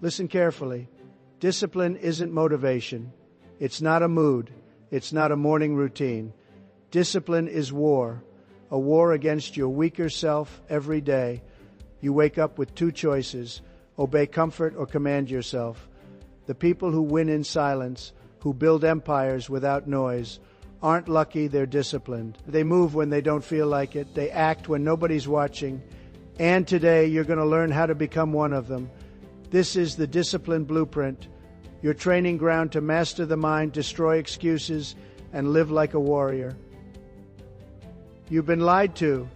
Listen carefully. Discipline isn't motivation. It's not a mood. It's not a morning routine. Discipline is war, a war against your weaker self every day. You wake up with two choices: obey comfort or command yourself. The people who win in silence, who build empires without noise, aren't lucky, they're disciplined. They move when they don't feel like it. They act when nobody's watching. And today you're going to learn how to become one of them. This is the discipline blueprint, your training ground to master the mind, destroy excuses, and live like a warrior. You've been lied to.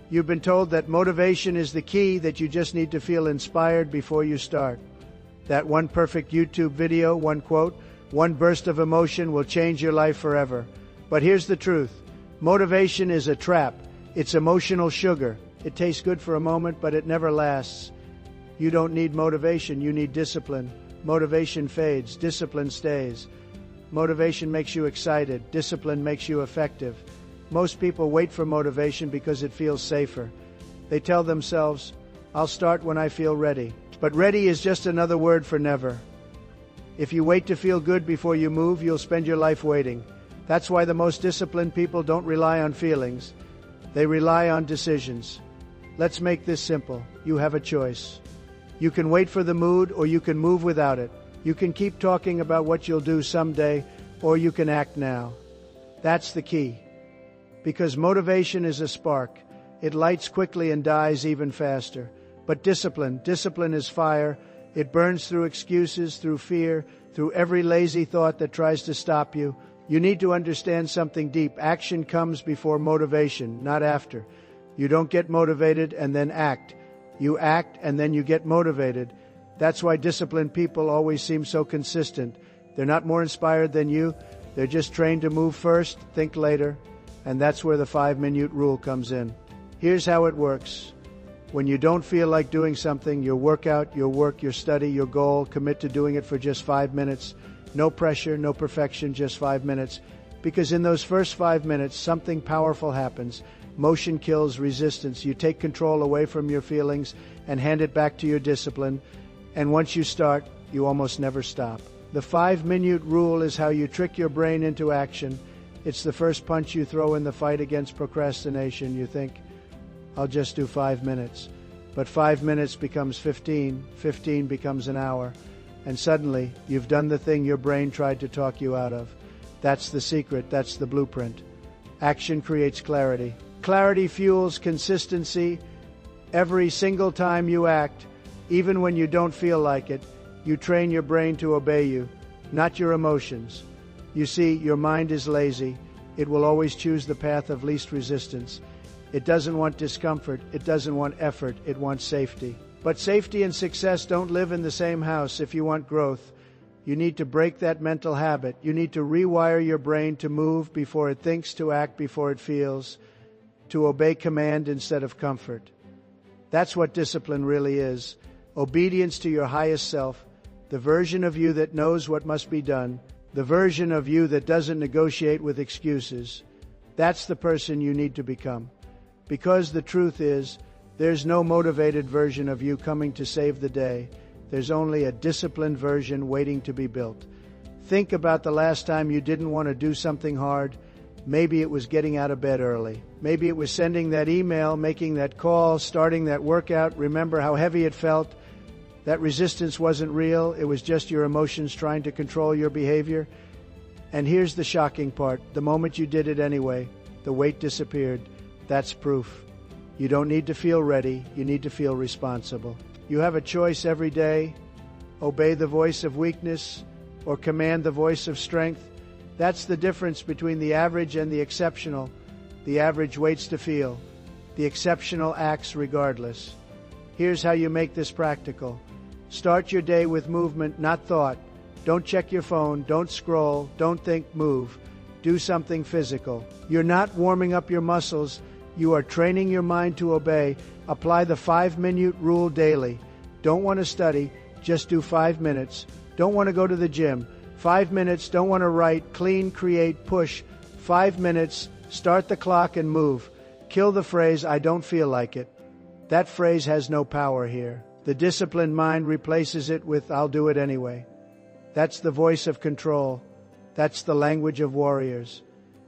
You've been told that motivation is the key, that you just need to feel inspired before you start. That one perfect YouTube video, one quote, one burst of emotion will change your life forever. But here's the truth. Motivation is a trap. It's emotional sugar. It tastes good for a moment, but it never lasts. You don't need motivation, you need discipline. Motivation fades, discipline stays. Motivation makes you excited, discipline makes you effective. Most people wait for motivation because it feels safer. They tell themselves, I'll start when I feel ready. But ready is just another word for never. If you wait to feel good before you move, you'll spend your life waiting. That's why the most disciplined people don't rely on feelings. They rely on decisions. Let's make this simple. You have a choice. You can wait for the mood, or you can move without it. You can keep talking about what you'll do someday, or you can act now. That's the key. Because motivation is a spark. It lights quickly and dies even faster. But discipline is fire. It burns through excuses, through fear, through every lazy thought that tries to stop you. You need to understand something deep. Action comes before motivation, not after. You don't get motivated and then act. You act and then you get motivated. That's why disciplined people always seem so consistent. They're not more inspired than you. They're just trained to move first, think later. And that's where the 5-minute rule comes in. Here's how it works. When you don't feel like doing something, your workout, your work, your study, your goal, commit to doing it for just 5 minutes. No pressure, no perfection, just 5 minutes. Because in those first 5 minutes, something powerful happens. Motion kills resistance. You take control away from your feelings and hand it back to your discipline. And once you start, you almost never stop. The 5-minute rule is how you trick your brain into action. It's the first punch you throw in the fight against procrastination. You think, I'll just do 5 minutes. But 5 minutes becomes 15, 15 becomes an hour. And suddenly, you've done the thing your brain tried to talk you out of. That's the secret, that's the blueprint. Action creates clarity. Clarity fuels consistency. Every single time you act, even when you don't feel like it, you train your brain to obey you, not your emotions. You see, your mind is lazy. It will always choose the path of least resistance. It doesn't want discomfort. It doesn't want effort. It wants safety. But safety and success don't live in the same house. If you want growth, you need to break that mental habit. You need to rewire your brain to move before it thinks, to act before it feels, to obey command instead of comfort. That's what discipline really is. Obedience to your highest self, the version of you that knows what must be done, the version of you that doesn't negotiate with excuses. That's the person you need to become. Because the truth is, there's no motivated version of you coming to save the day. There's only a disciplined version waiting to be built. Think about the last time you didn't want to do something hard. Maybe it was getting out of bed early. Maybe it was sending that email, making that call, starting that workout. Remember how heavy it felt? That resistance wasn't real. It was just your emotions trying to control your behavior. And here's the shocking part. The moment you did it anyway, the weight disappeared. That's proof. You don't need to feel ready. You need to feel responsible. You have a choice every day. Obey the voice of weakness or command the voice of strength. That's the difference between the average and the exceptional. The average waits to feel. The exceptional acts regardless. Here's how you make this practical. Start your day with movement, not thought. Don't check your phone. Don't scroll. Don't think. Move. Do something physical. You're not warming up your muscles. You are training your mind to obey. Apply the 5-minute rule daily. Don't want to study, just do 5 minutes. Don't want to go to the gym, 5 minutes. Don't want to write, clean, create, push, 5 minutes. Start the clock and move. Kill the phrase, I don't feel like it. That phrase has no power here. The disciplined mind replaces it with, I'll do it anyway. That's the voice of control. That's the language of warriors.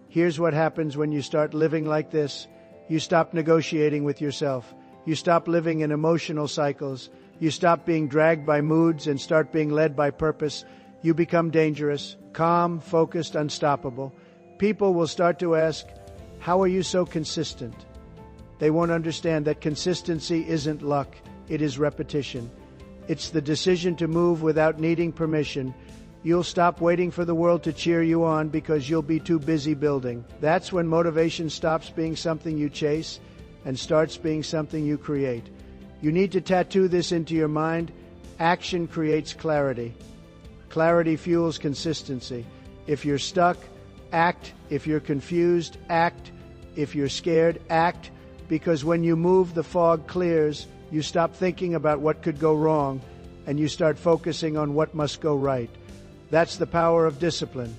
Here's what happens when you start living like this. You stop negotiating with yourself. You stop living in emotional cycles. You stop being dragged by moods and start being led by purpose. You become dangerous, calm, focused, unstoppable. People will start to ask, how are you so consistent? They won't understand that consistency isn't luck. It is repetition. It's the decision to move without needing permission. You'll stop waiting for the world to cheer you on because you'll be too busy building. That's when motivation stops being something you chase and starts being something you create. You need to tattoo this into your mind. Action creates clarity. Clarity fuels consistency. If you're stuck, act. If you're confused, act. If you're scared, act. Because when you move, the fog clears. You stop thinking about what could go wrong, and you start focusing on what must go right. That's the power of discipline.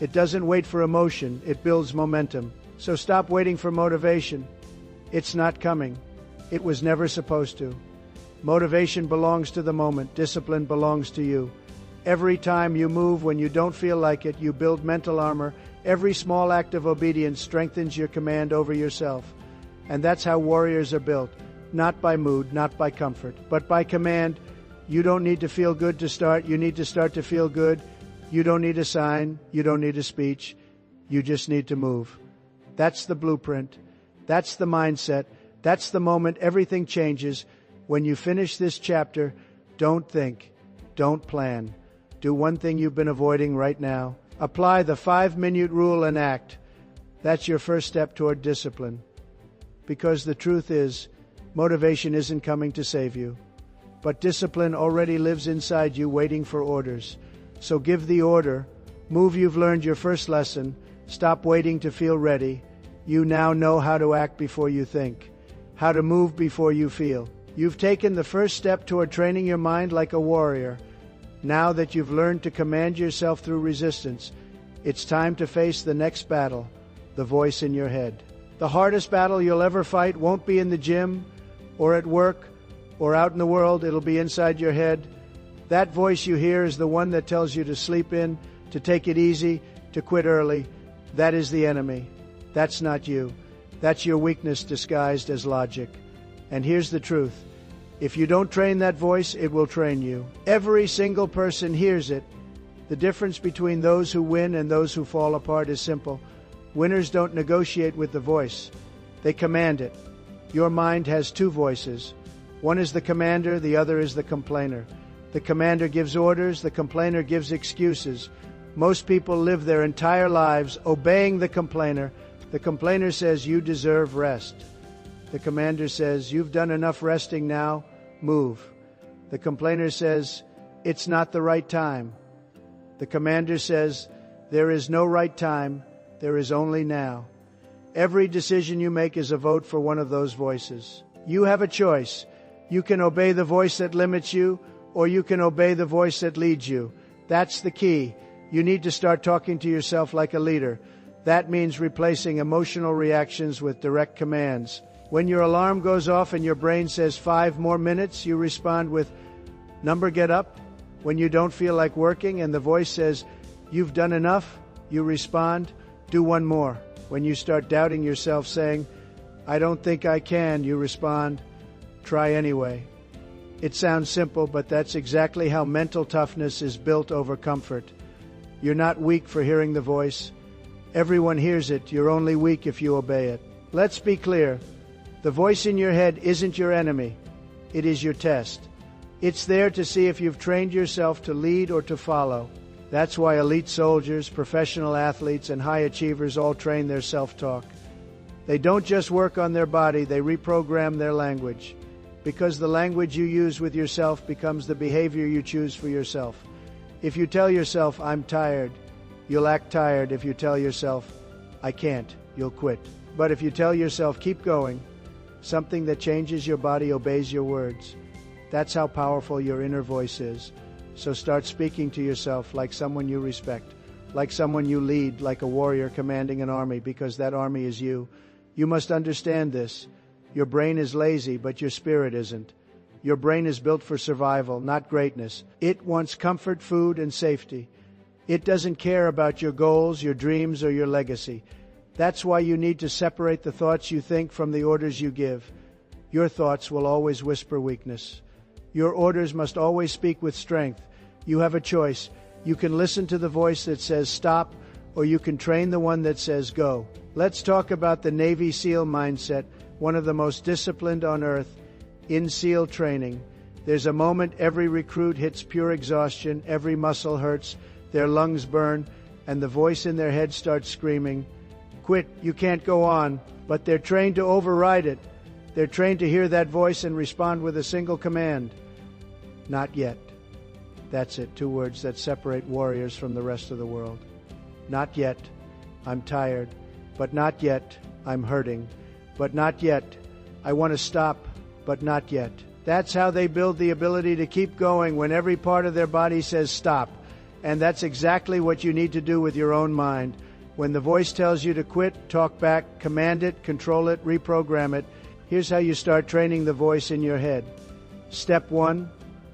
It doesn't wait for emotion, it builds momentum. So stop waiting for motivation. It's not coming. It was never supposed to. Motivation belongs to the moment. Discipline belongs to you. Every time you move when you don't feel like it, you build mental armor. Every small act of obedience strengthens your command over yourself. And that's how warriors are built. Not by mood, not by comfort, but by command. You don't need to feel good to start. You need to start to feel good. You don't need a sign. You don't need a speech. You just need to move. That's the blueprint. That's the mindset. That's the moment everything changes. When you finish this chapter, don't think. Don't plan. Do one thing you've been avoiding right now. Apply the 5-minute rule and act. That's your first step toward discipline. Because the truth is, motivation isn't coming to save you. But discipline already lives inside you waiting for orders. So give the order. Move. You've learned your first lesson. Stop waiting to feel ready. You now know how to act before you think. How to move before you feel. You've taken the first step toward training your mind like a warrior. Now that you've learned to command yourself through resistance, it's time to face the next battle, the voice in your head. The hardest battle you'll ever fight won't be in the gym or at work or out in the world. It'll be inside your head. That voice you hear is the one that tells you to sleep in, to take it easy, to quit early. That is the enemy. That's not you. That's your weakness disguised as logic. And here's the truth. If you don't train that voice, it will train you. Every single person hears it. The difference between those who win and those who fall apart is simple. Winners don't negotiate with the voice. They command it. Your mind has two voices. One is the commander, the other is the complainer. The commander gives orders, the complainer gives excuses. Most people live their entire lives obeying the complainer. The complainer says, you deserve rest. The commander says, you've done enough resting now, move. The complainer says, it's not the right time. The commander says, there is no right time, there is only now. Every decision you make is a vote for one of those voices. You have a choice. You can obey the voice that limits you, or you can obey the voice that leads you. That's the key. You need to start talking to yourself like a leader. That means replacing emotional reactions with direct commands. When your alarm goes off and your brain says 5 more minutes, you respond with, number, get up. When you don't feel like working and the voice says, you've done enough, you respond, do 1 more. When you start doubting yourself saying, I don't think I can, you respond, try anyway. It sounds simple, but that's exactly how mental toughness is built over comfort. You're not weak for hearing the voice. Everyone hears it. You're only weak if you obey it. Let's be clear. The voice in your head isn't your enemy. It is your test. It's there to see if you've trained yourself to lead or to follow. That's why elite soldiers, professional athletes, and high achievers all train their self-talk. They don't just work on their body, they reprogram their language. Because the language you use with yourself becomes the behavior you choose for yourself. If you tell yourself, I'm tired, you'll act tired. If you tell yourself, I can't, you'll quit. But if you tell yourself, keep going, something that changes your body obeys your words. That's how powerful your inner voice is. So start speaking to yourself like someone you respect, like someone you lead, like a warrior commanding an army, because that army is you. You must understand this. Your brain is lazy, but your spirit isn't. Your brain is built for survival, not greatness. It wants comfort, food, and safety. It doesn't care about your goals, your dreams, or your legacy. That's why you need to separate the thoughts you think from the orders you give. Your thoughts will always whisper weakness. Your orders must always speak with strength. You have a choice. You can listen to the voice that says stop, or you can train the one that says go. Let's talk about the Navy SEAL mindset, one of the most disciplined on earth. In SEAL training, there's a moment every recruit hits pure exhaustion, every muscle hurts, their lungs burn, and the voice in their head starts screaming, "Quit, you can't go on." But they're trained to override it. They're trained to hear that voice and respond with a single command: not yet. That's it, 2 words that separate warriors from the rest of the world. Not yet. I'm tired. But not yet. I'm hurting. But not yet. I want to stop. But not yet. That's how they build the ability to keep going when every part of their body says stop. And that's exactly what you need to do with your own mind. When the voice tells you to quit, talk back, command it, control it, reprogram it. Here's how you start training the voice in your head. Step 1,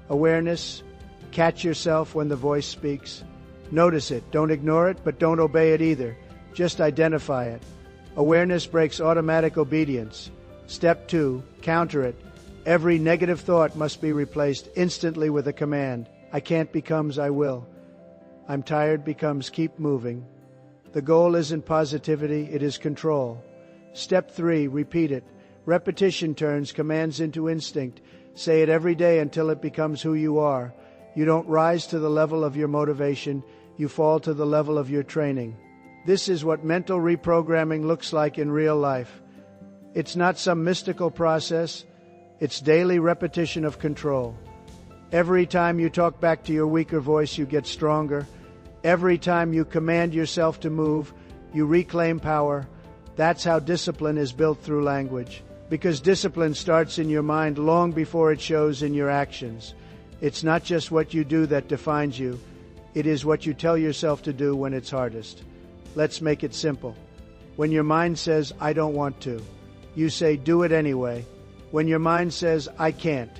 awareness. Catch yourself when the voice speaks. Notice it. Don't ignore it, but don't obey it either. Just identify it. Awareness breaks automatic obedience. Step 2, counter it. Every negative thought must be replaced instantly with a command. I can't becomes I will. I'm tired becomes keep moving. The goal isn't positivity, it is control. Step 3, repeat it. Repetition turns commands into instinct. Say it every day until it becomes who you are. You don't rise to the level of your motivation, you fall to the level of your training. This is what mental reprogramming looks like in real life. It's not some mystical process, it's daily repetition of control. Every time you talk back to your weaker voice, you get stronger. Every time you command yourself to move, you reclaim power. That's how discipline is built through language. Because discipline starts in your mind long before it shows in your actions. It's not just what you do that defines you. It is what you tell yourself to do when it's hardest. Let's make it simple. When your mind says, I don't want to, you say, do it anyway. When your mind says, I can't,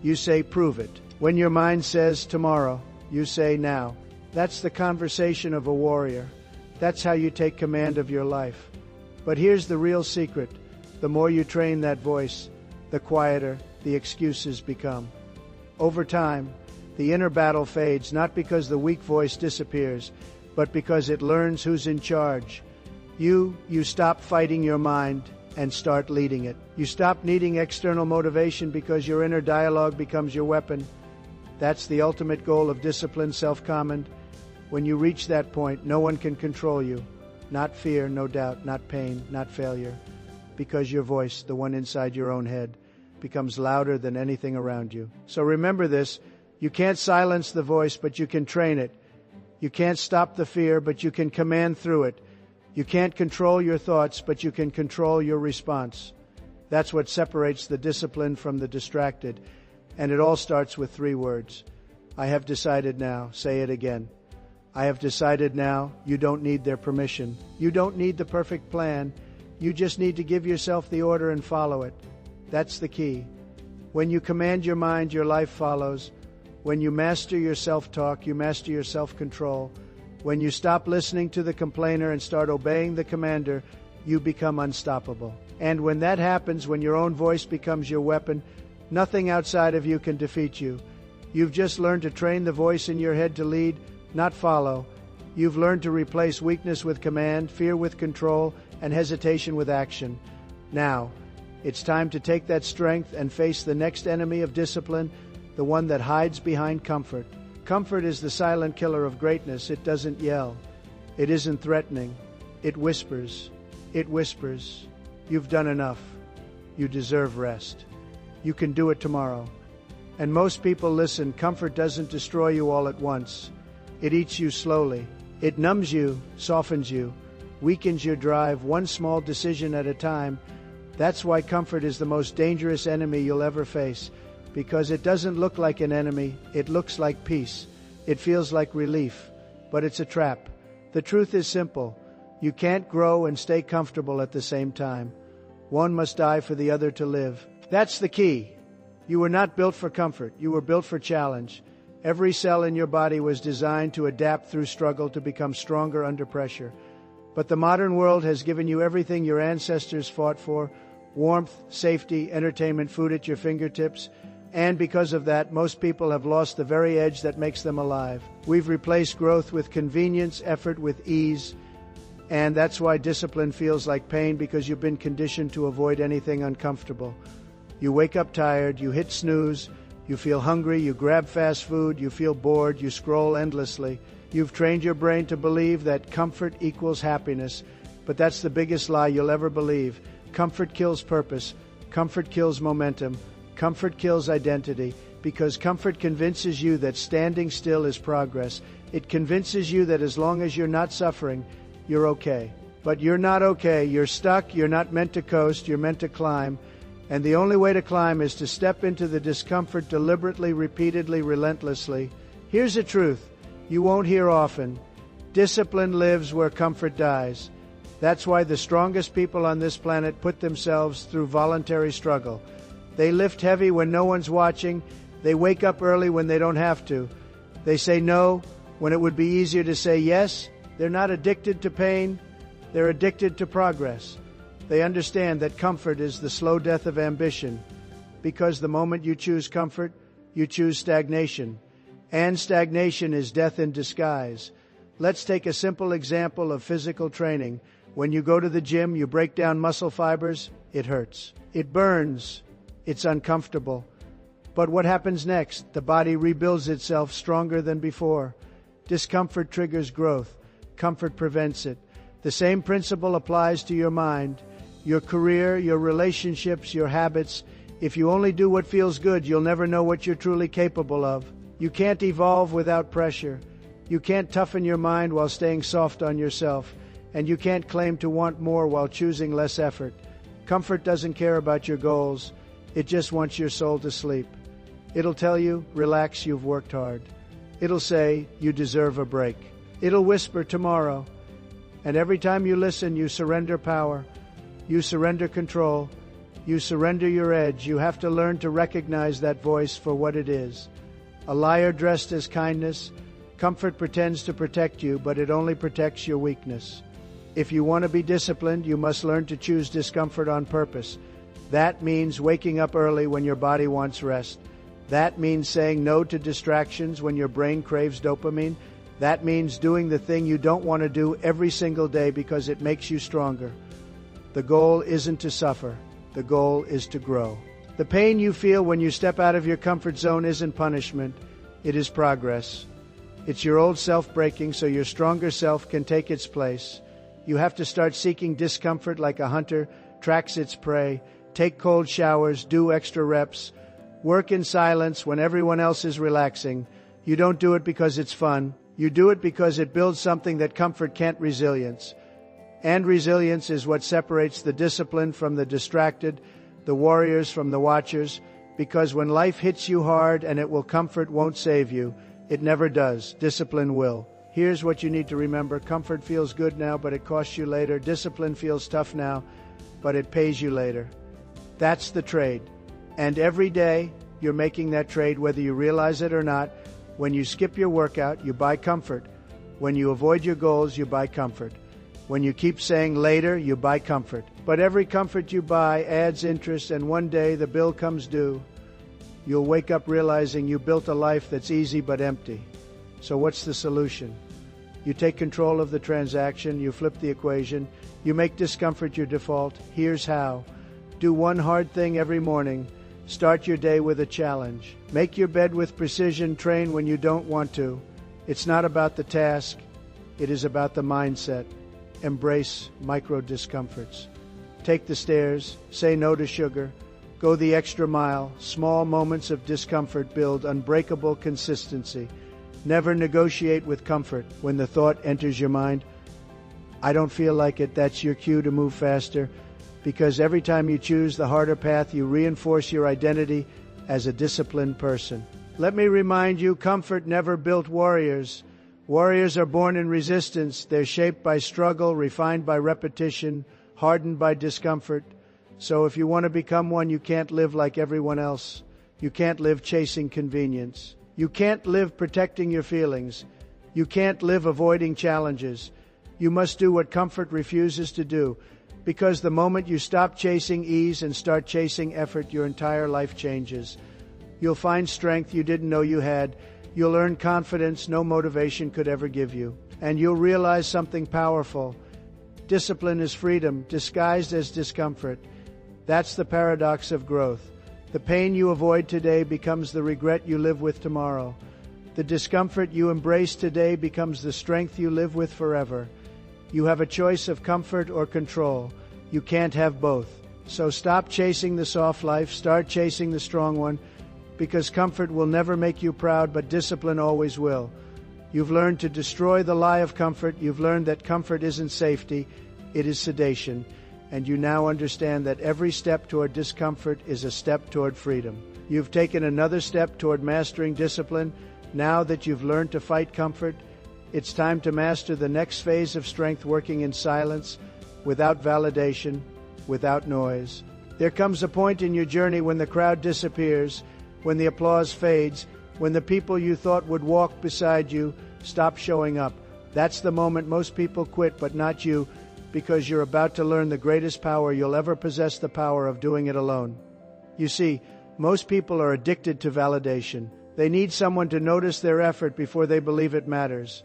you say, prove it. When your mind says, tomorrow, you say, now. That's the conversation of a warrior. That's how you take command of your life. But here's the real secret. The more you train that voice, the quieter the excuses become. Over time, the inner battle fades, not because the weak voice disappears, but because it learns who's in charge. You stop fighting your mind and start leading it. You stop needing external motivation because your inner dialogue becomes your weapon. That's the ultimate goal of disciplined self-command. When you reach that point, no one can control you. Not fear, no doubt, not pain, not failure. Because your voice, the one inside your own head, becomes louder than anything around you. So remember this, you can't silence the voice, but you can train it. You can't stop the fear, but you can command through it. You can't control your thoughts, but you can control your response. That's what separates the disciplined from the distracted. And it all starts with 3 words. I have decided now. Say it again. I have decided now. You don't need their permission. You don't need the perfect plan. You just need to give yourself the order and follow it. That's the key. When you command your mind, your life follows. When you master your self-talk, you master your self-control. When you stop listening to the complainer and start obeying the commander, you become unstoppable. And when that happens, when your own voice becomes your weapon, nothing outside of you can defeat you. You've just learned to train the voice in your head to lead, not follow. You've learned to replace weakness with command, fear with control, and hesitation with action. Now, it's time to take that strength and face the next enemy of discipline, the one that hides behind comfort. Comfort is the silent killer of greatness. It doesn't yell. It isn't threatening. It whispers. It whispers. You've done enough. You deserve rest. You can do it tomorrow. And most people listen. Comfort doesn't destroy you all at once. It eats you slowly. It numbs you, softens you, weakens your drive, one small decision at a time. That's why comfort is the most dangerous enemy you'll ever face. Because it doesn't look like an enemy, it looks like peace. It feels like relief, but it's a trap. The truth is simple. You can't grow and stay comfortable at the same time. One must die for the other to live. That's the key. You were not built for comfort. You were built for challenge. Every cell in your body was designed to adapt through struggle to become stronger under pressure. But the modern world has given you everything your ancestors fought for: warmth, safety, entertainment, food at your fingertips. And because of that, most people have lost the very edge that makes them alive. We've replaced growth with convenience, effort with ease. And that's why discipline feels like pain, because you've been conditioned to avoid anything uncomfortable. You wake up tired, you hit snooze, you feel hungry, you grab fast food, you feel bored, you scroll endlessly. You've trained your brain to believe that comfort equals happiness, but that's the biggest lie you'll ever believe. Comfort kills purpose. Comfort kills momentum. Comfort kills identity, because comfort convinces you that standing still is progress. It convinces you that as long as you're not suffering, you're okay. But you're not okay. You're stuck. You're not meant to coast. You're meant to climb. And the only way to climb is to step into the discomfort deliberately, repeatedly, relentlessly. Here's the truth you won't hear often. Discipline lives where comfort dies. That's why the strongest people on this planet put themselves through voluntary struggle. They lift heavy when no one's watching. They wake up early when they don't have to. They say no when it would be easier to say yes. They're not addicted to pain. They're addicted to progress. They understand that comfort is the slow death of ambition, because the moment you choose comfort, you choose stagnation. And stagnation is death in disguise. Let's take a simple example of physical training. When you go to the gym, you break down muscle fibers. It hurts. It burns. It's uncomfortable. But what happens next? The body rebuilds itself stronger than before. Discomfort triggers growth. Comfort prevents it. The same principle applies to your mind, your career, your relationships, your habits. If you only do what feels good, you'll never know what you're truly capable of. You can't evolve without pressure. You can't toughen your mind while staying soft on yourself. And you can't claim to want more while choosing less effort. Comfort doesn't care about your goals. It just wants your soul to sleep. It'll tell you, relax, you've worked hard. It'll say, you deserve a break. It'll whisper, tomorrow. And every time you listen, you surrender power. You surrender control. You surrender your edge. You have to learn to recognize that voice for what it is. A liar dressed as kindness. Comfort pretends to protect you, but it only protects your weakness. If you want to be disciplined, you must learn to choose discomfort on purpose. That means waking up early when your body wants rest. That means saying no to distractions when your brain craves dopamine. That means doing the thing you don't want to do every single day because it makes you stronger. The goal isn't to suffer. The goal is to grow. The pain you feel when you step out of your comfort zone isn't punishment. It is progress. It's your old self breaking so your stronger self can take its place. You have to start seeking discomfort like a hunter tracks its prey. Take cold showers, do extra reps, work in silence when everyone else is relaxing. You don't do it because it's fun. You do it because it builds something that comfort can't. Resilience. And resilience is what separates the disciplined from the distracted, the warriors from the watchers, because when life hits you hard, and it will, comfort won't save you. It never does. Discipline will. Here's what you need to remember. Comfort feels good now, but it costs you later. Discipline feels tough now, but it pays you later. That's the trade. And every day, you're making that trade whether you realize it or not. When you skip your workout, you buy comfort. When you avoid your goals, you buy comfort. When you keep saying later, you buy comfort. But every comfort you buy adds interest, and one day the bill comes due. You'll wake up realizing you built a life that's easy but empty. So what's the solution? You take control of the transaction, you flip the equation, you make discomfort your default. Here's how. Do one hard thing every morning. Start your day with a challenge. Make your bed with precision. Train when you don't want to. It's not about the task. It is about the mindset. Embrace micro discomforts. Take the stairs. Say no to sugar. Go the extra mile. Small moments of discomfort build unbreakable consistency. Never negotiate with comfort. When the thought enters your mind, I don't feel like it, that's your cue to move faster. Because every time you choose the harder path, you reinforce your identity as a disciplined person. Let me remind you, comfort never built warriors. Warriors are born in resistance. They're shaped by struggle, refined by repetition, hardened by discomfort. So if you want to become one, you can't live like everyone else. You can't live chasing convenience. You can't live protecting your feelings. You can't live avoiding challenges. You must do what comfort refuses to do, because the moment you stop chasing ease and start chasing effort, your entire life changes. You'll find strength you didn't know you had. You'll earn confidence no motivation could ever give you. And you'll realize something powerful. Discipline is freedom, disguised as discomfort. That's the paradox of growth. The pain you avoid today becomes the regret you live with tomorrow. The discomfort you embrace today becomes the strength you live with forever. You have a choice of comfort or control. You can't have both. So stop chasing the soft life, start chasing the strong one, because comfort will never make you proud, but discipline always will. You've learned to destroy the lie of comfort. You've learned that comfort isn't safety, it is sedation. And you now understand that every step toward discomfort is a step toward freedom. You've taken another step toward mastering discipline. Now that you've learned to fight comfort, it's time to master the next phase of strength, working in silence, without validation, without noise. There comes a point in your journey when the crowd disappears, when the applause fades, when the people you thought would walk beside you stop showing up. That's the moment most people quit, but not you, because you're about to learn the greatest power you'll ever possess, the power of doing it alone. You see, most people are addicted to validation. They need someone to notice their effort before they believe it matters.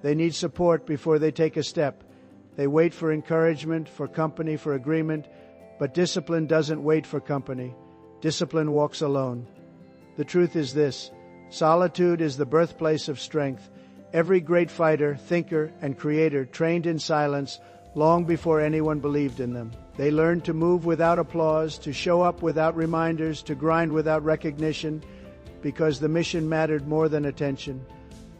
They need support before they take a step. They wait for encouragement, for company, for agreement, but discipline doesn't wait for company. Discipline walks alone. The truth is this: solitude is the birthplace of strength. Every great fighter, thinker, and creator trained in silence long before anyone believed in them. They learned to move without applause, to show up without reminders, to grind without recognition, because the mission mattered more than attention.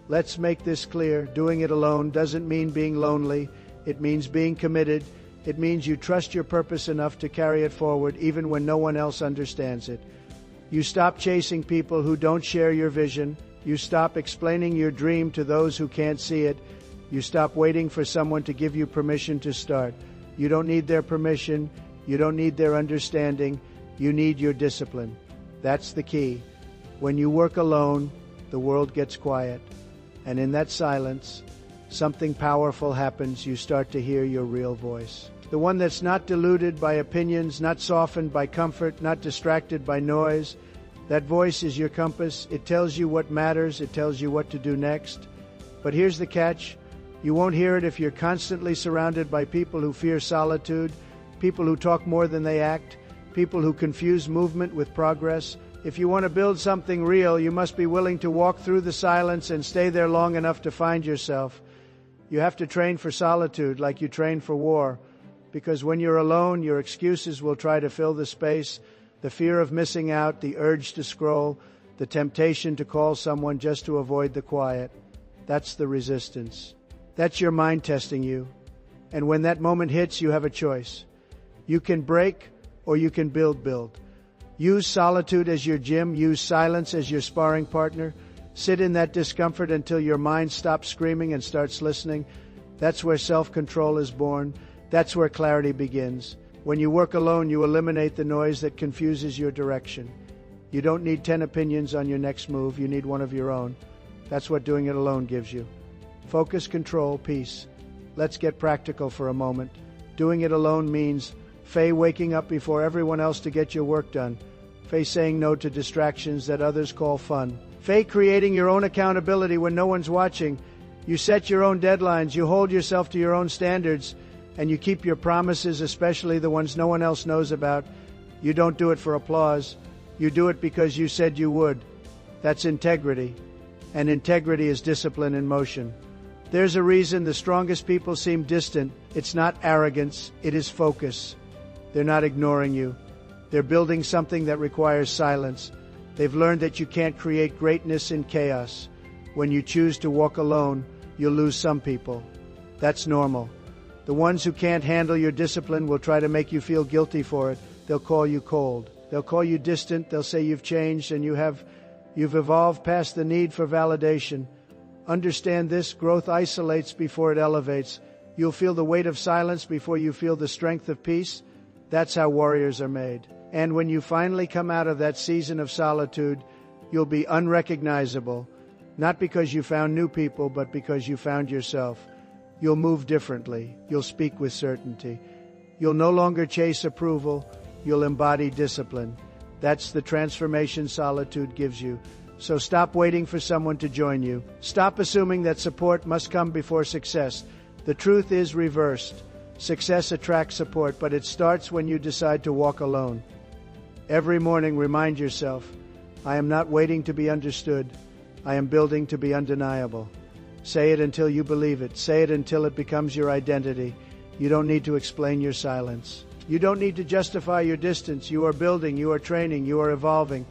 Let's make this clear. Doing it alone doesn't mean being lonely. It means being committed. It means you trust your purpose enough to carry it forward even when no one else understands it. You stop chasing people who don't share your vision. You stop explaining your dream to those who can't see it. You stop waiting for someone to give you permission to start. You don't need their permission. You don't need their understanding. You need your discipline. That's the key. When you work alone, the world gets quiet. And in that silence, something powerful happens. You start to hear your real voice. The one that's not deluded by opinions, not softened by comfort, not distracted by noise. That voice is your compass. It tells you what matters. It tells you what to do next. But here's the catch. You won't hear it if you're constantly surrounded by people who fear solitude, people who talk more than they act, people who confuse movement with progress. If you want to build something real, you must be willing to walk through the silence and stay there long enough to find yourself. You have to train for solitude like you train for war, because when you're alone, your excuses will try to fill the space, the fear of missing out, the urge to scroll, the temptation to call someone just to avoid the quiet. That's the resistance. That's your mind testing you. And when that moment hits, you have a choice. You can break or you can build. Use solitude as your gym. Use silence as your sparring partner. Sit in that discomfort until your mind stops screaming and starts listening. That's where self-control is born. That's where clarity begins. When you work alone, you eliminate the noise that confuses your direction. You don't need 10 opinions on your next move. You need one of your own. That's what doing it alone gives you. Focus, control, peace. Let's get practical for a moment. Doing it alone means waking up before everyone else to get your work done. Saying no to distractions that others call fun. Creating your own accountability when no one's watching. You set your own deadlines. You hold yourself to your own standards. And you keep your promises, especially the ones no one else knows about. You don't do it for applause. You do it because you said you would. That's integrity. And integrity is discipline in motion. There's a reason the strongest people seem distant. It's not arrogance, it is focus. They're not ignoring you. They're building something that requires silence. They've learned that you can't create greatness in chaos. When you choose to walk alone, you'll lose some people. That's normal. The ones who can't handle your discipline will try to make you feel guilty for it. They'll call you cold. They'll call you distant. They'll say you've changed and you've evolved past the need for validation. Understand this: growth isolates before it elevates. You'll feel the weight of silence before you feel the strength of peace. That's how warriors are made. And when you finally come out of that season of solitude, you'll be unrecognizable, not because you found new people, but because you found yourself. You'll move differently. You'll speak with certainty. You'll no longer chase approval. You'll embody discipline. That's the transformation solitude gives you. So stop waiting for someone to join you. Stop assuming that support must come before success. The truth is reversed. Success attracts support, but it starts when you decide to walk alone. Every morning, remind yourself, I am not waiting to be understood. I am building to be undeniable. Say it until you believe it. Say it until it becomes your identity. You don't need to explain your silence. You don't need to justify your distance. You are building, you are training, you are evolving.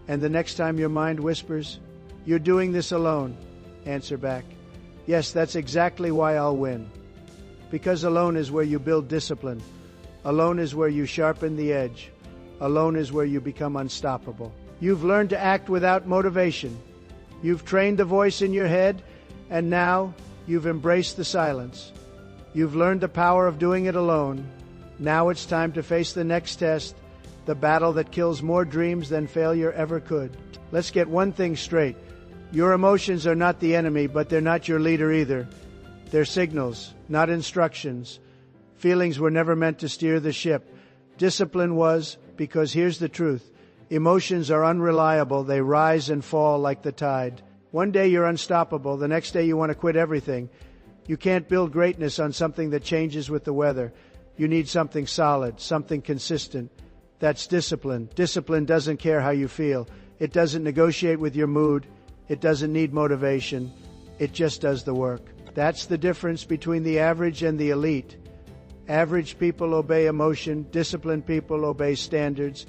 And the next time your mind whispers, you're doing this alone, answer back, yes, that's exactly why I'll win. Because alone is where you build discipline. Alone is where you sharpen the edge. Alone is where you become unstoppable. You've learned to act without motivation. You've trained the voice in your head, and now you've embraced the silence. You've learned the power of doing it alone. Now it's time to face the next test, the battle that kills more dreams than failure ever could. Let's get one thing straight. Your emotions are not the enemy, but they're not your leader either. They're signals, not instructions. Feelings were never meant to steer the ship. Discipline was, because here's the truth. Emotions are unreliable. They rise and fall like the tide. One day you're unstoppable. The next day you want to quit everything. You can't build greatness on something that changes with the weather. You need something solid, something consistent. That's discipline. Discipline doesn't care how you feel. It doesn't negotiate with your mood. It doesn't need motivation. It just does the work. That's the difference between the average and the elite. Average people obey emotion. Disciplined people obey standards.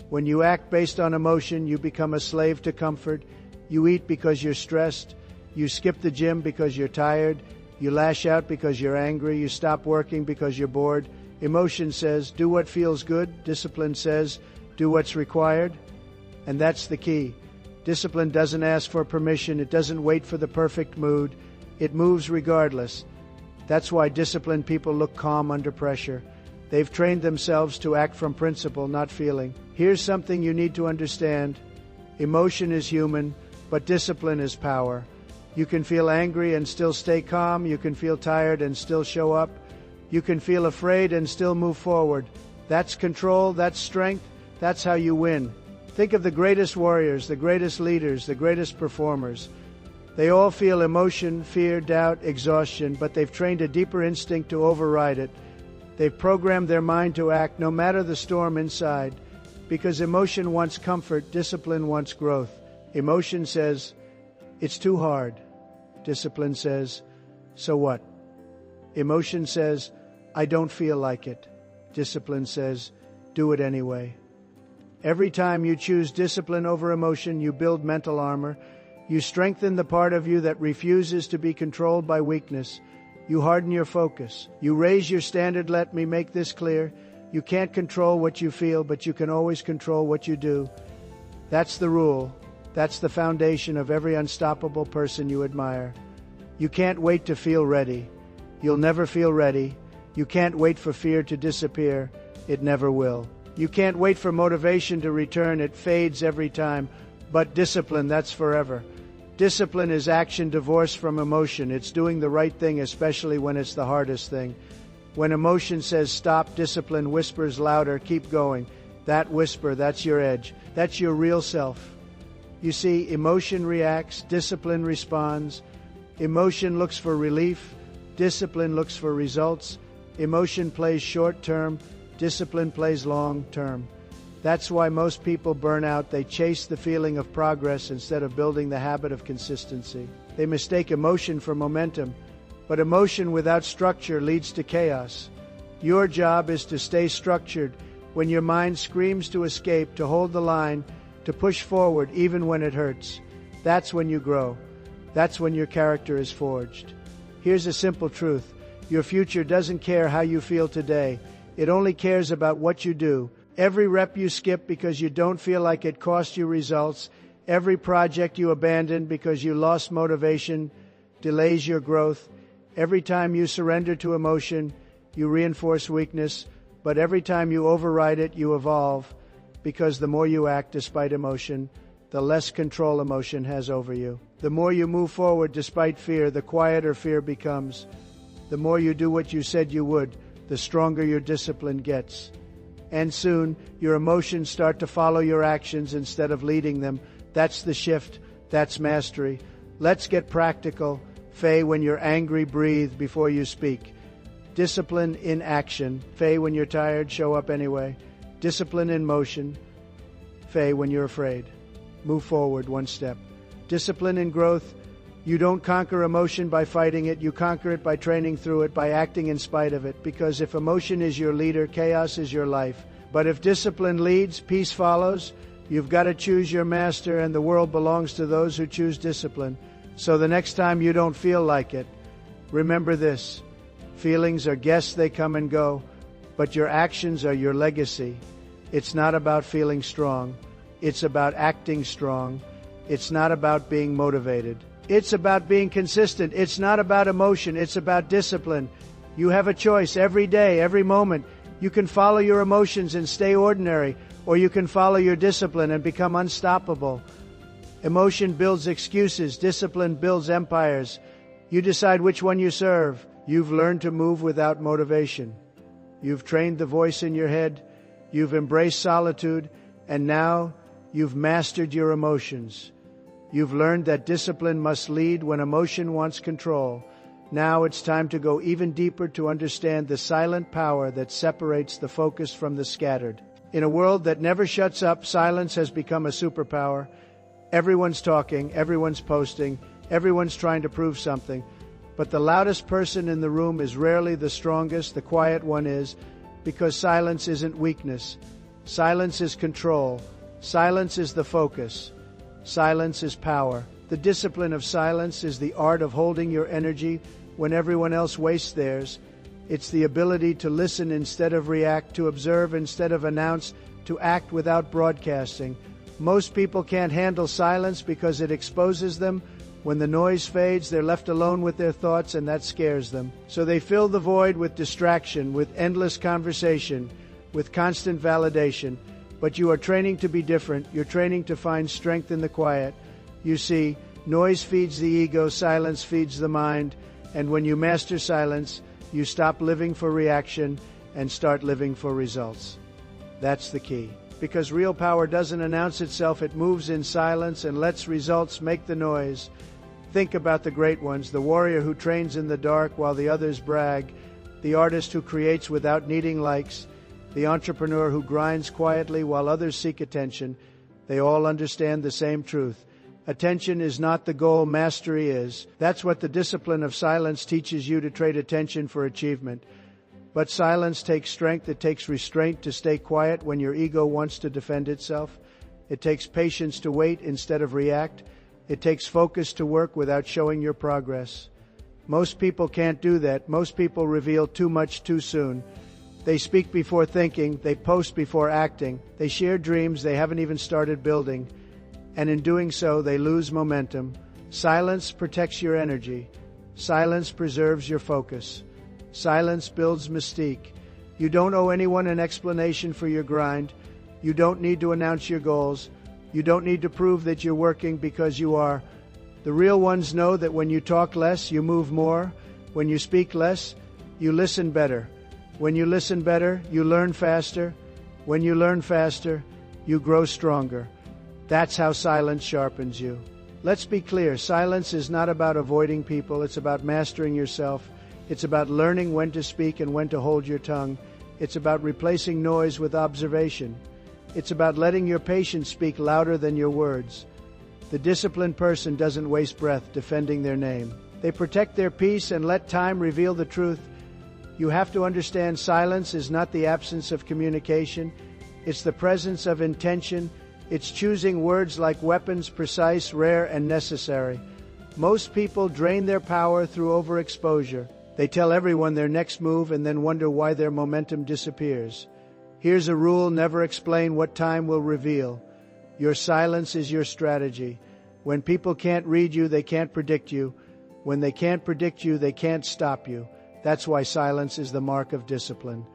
When you act based on emotion, you become a slave to comfort. You eat because you're stressed. You skip the gym because you're tired. You lash out because you're angry. You stop working because you're bored. Emotion says, do what feels good. Discipline says, do what's required. And that's the key. Discipline doesn't ask for permission. It doesn't wait for the perfect mood. It moves regardless. That's why disciplined people look calm under pressure. They've trained themselves to act from principle, not feeling. Here's something you need to understand. Emotion is human, but discipline is power. You can feel angry and still stay calm. You can feel tired and still show up. You can feel afraid and still move forward. That's control, that's strength, that's how you win. Think of the greatest warriors, the greatest leaders, the greatest performers. They all feel emotion, fear, doubt, exhaustion, but they've trained a deeper instinct to override it. They've programmed their mind to act no matter the storm inside. Because emotion wants comfort, discipline wants growth. Emotion says, it's too hard. Discipline says, so what? Emotion says, I don't feel like it. Discipline says, do it anyway. Every time you choose discipline over emotion, you build mental armor. You strengthen the part of you that refuses to be controlled by weakness. You harden your focus. You raise your standard. Let me make this clear. You can't control what you feel, but you can always control what you do. That's the rule. That's the foundation of every unstoppable person you admire. You can't wait to feel ready. You'll never feel ready. You can't wait for fear to disappear. It never will. You can't wait for motivation to return. It fades every time. But discipline, that's forever. Discipline is action divorced from emotion. It's doing the right thing, especially when it's the hardest thing. When emotion says stop, discipline whispers louder, keep going. That whisper, that's your edge. That's your real self. You see, emotion reacts, discipline responds. Emotion looks for relief, discipline looks for results. Emotion plays short term, discipline plays long term. That's why most people burn out. They chase the feeling of progress instead of building the habit of consistency. They mistake emotion for momentum, but emotion without structure leads to chaos. Your job is to stay structured. When your mind screams to escape, to hold the line, to push forward even when it hurts. That's when you grow. That's when your character is forged. Here's a simple truth. Your future doesn't care how you feel today. It only cares about what you do. Every rep you skip because you don't feel like it cost you results, every project you abandon because you lost motivation, delays your growth. Every time you surrender to emotion, you reinforce weakness. But every time you override it, you evolve, because the more you act despite emotion, the less control emotion has over you. The more you move forward despite fear, the quieter fear becomes. The more you do what you said you would, the stronger your discipline gets. And soon, your emotions start to follow your actions instead of leading them. That's the shift. That's mastery. Let's get practical. Faye, when you're angry, breathe before you speak. Discipline in action. Faye, when you're tired, show up anyway. Discipline in motion. Faye, when you're afraid, move forward one step. Discipline in growth. You don't conquer emotion by fighting it. You conquer it by training through it, by acting in spite of it. Because if emotion is your leader, chaos is your life. But if discipline leads, peace follows. You've got to choose your master, and the world belongs to those who choose discipline. So the next time you don't feel like it, remember this. Feelings are guests, they come and go, but your actions are your legacy. It's not about feeling strong. It's about acting strong. It's not about being motivated. It's about being consistent. It's not about emotion. It's about discipline. You have a choice every day, every moment. You can follow your emotions and stay ordinary, or you can follow your discipline and become unstoppable. Emotion builds excuses. Discipline builds empires. You decide which one you serve. You've learned to move without motivation. You've trained the voice in your head. You've embraced solitude. And now you've mastered your emotions. You've learned that discipline must lead when emotion wants control. Now it's time to go even deeper to understand the silent power that separates the focused from the scattered. In a world that never shuts up, silence has become a superpower. Everyone's talking, everyone's posting, everyone's trying to prove something. But the loudest person in the room is rarely the strongest, the quiet one is, because silence isn't weakness. Silence is control. Silence is the focus. Silence is power. The discipline of silence is the art of holding your energy when everyone else wastes theirs. It's the ability to listen instead of react, to observe instead of announce, to act without broadcasting. Most people can't handle silence because it exposes them. When the noise fades, they're left alone with their thoughts, and that scares them. So they fill the void with distraction, with endless conversation, with constant validation. But you are training to be different. You're training to find strength in the quiet. You see, noise feeds the ego, silence feeds the mind. And when you master silence, you stop living for reaction and start living for results. That's the key. Because real power doesn't announce itself, it moves in silence and lets results make the noise. Think about the great ones, the warrior who trains in the dark while the others brag, the artist who creates without needing likes, the entrepreneur who grinds quietly while others seek attention. They all understand the same truth. Attention is not the goal, mastery is. That's what the discipline of silence teaches you, to trade attention for achievement. But silence takes strength. It takes restraint to stay quiet when your ego wants to defend itself. It takes patience to wait instead of react. It takes focus to work without showing your progress. Most people can't do that. Most people reveal too much too soon. They speak before thinking. They post before acting. They share dreams they haven't even started building. And in doing so, they lose momentum. Silence protects your energy. Silence preserves your focus. Silence builds mystique. You don't owe anyone an explanation for your grind. You don't need to announce your goals. You don't need to prove that you're working, because you are. The real ones know that when you talk less, you move more. When you speak less, you listen better. When you listen better, you learn faster. When you learn faster, you grow stronger. That's how silence sharpens you. Let's be clear, silence is not about avoiding people. It's about mastering yourself. It's about learning when to speak and when to hold your tongue. It's about replacing noise with observation. It's about letting your patience speak louder than your words. The disciplined person doesn't waste breath defending their name. They protect their peace and let time reveal the truth. You have to understand, silence is not the absence of communication. It's the presence of intention. It's choosing words like weapons, precise, rare, and necessary. Most people drain their power through overexposure. They tell everyone their next move and then wonder why their momentum disappears. Here's a rule: never explain what time will reveal. Your silence is your strategy. When people can't read you, they can't predict you. When they can't predict you, they can't stop you. That's why silence is the mark of discipline.